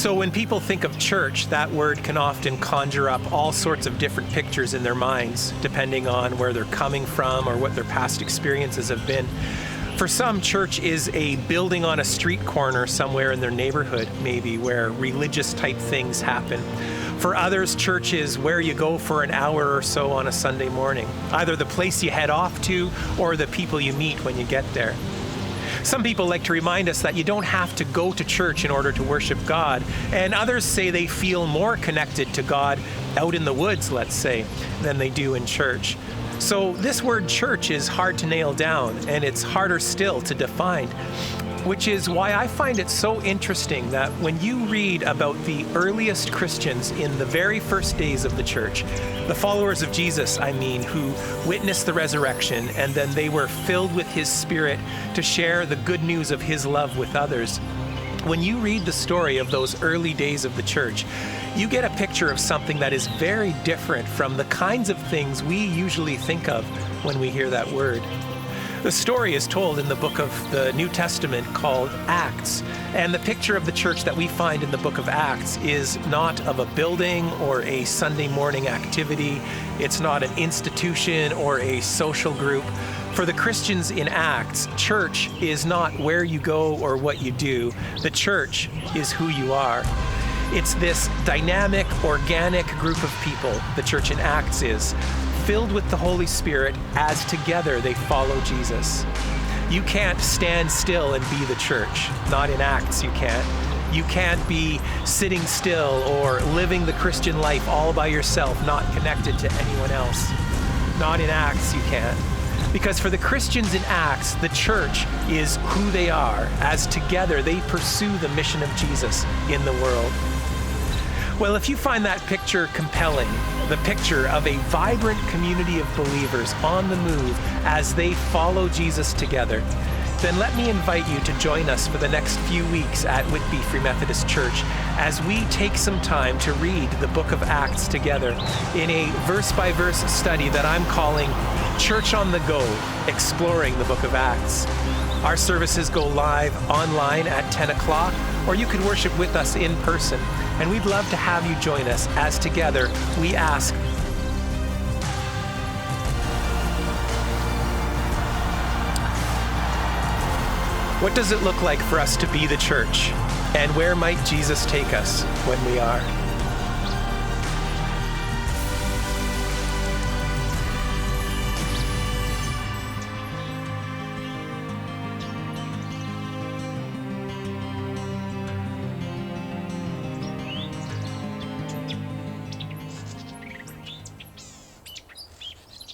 So when people think of church, that word can often conjure up all sorts of different pictures in their minds, depending on where they're coming from or what their past experiences have been. For some, church is a building on a street corner somewhere in their neighborhood, maybe, where religious type things happen. For others, church is where you go for an hour or so on a Sunday morning, either the place you head off to or the people you meet when you get there. Some people like to remind us that you don't have to go to church in order to worship God, and others say they feel more connected to God out in the woods, let's say, than they do in church. So this word church is hard to nail down, and it's harder still to define, which is why I find it so interesting that when you read about the earliest Christians in the very first days of the church, the followers of Jesus, I mean, who witnessed the resurrection, and then they were filled with his Spirit to share the good news of his love with others. When you read the story of those early days of the church, you get a picture of something that is very different from the kinds of things we usually think of when we hear that word. The story is told in the book of the New Testament called Acts, and the picture of the church that we find in the book of Acts is not of a building or a Sunday morning activity. It's not an institution or a social group. For the Christians in Acts, church is not where you go or what you do. The church is who you are. It's this dynamic, organic group of people, the church in Acts is, filled with the Holy Spirit as together they follow Jesus. You can't stand still and be the church. Not in Acts, you can't. You can't be sitting still or living the Christian life all by yourself, not connected to anyone else. Not in Acts, you can't. Because for the Christians in Acts, the church is who they are, as together they pursue the mission of Jesus in the world. Well, if you find that picture compelling, the picture of a vibrant community of believers on the move as they follow Jesus together, then let me invite you to join us for the next few weeks at Whitby Free Methodist Church as we take some time to read the book of Acts together in a verse-by-verse study that I'm calling Church on the Go, Exploring the Book of Acts. Our services go live online at 10 o'clock, or you can worship with us in person. And we'd love to have you join us as together we ask, what does it look like for us to be the church? And where might Jesus take us when we are?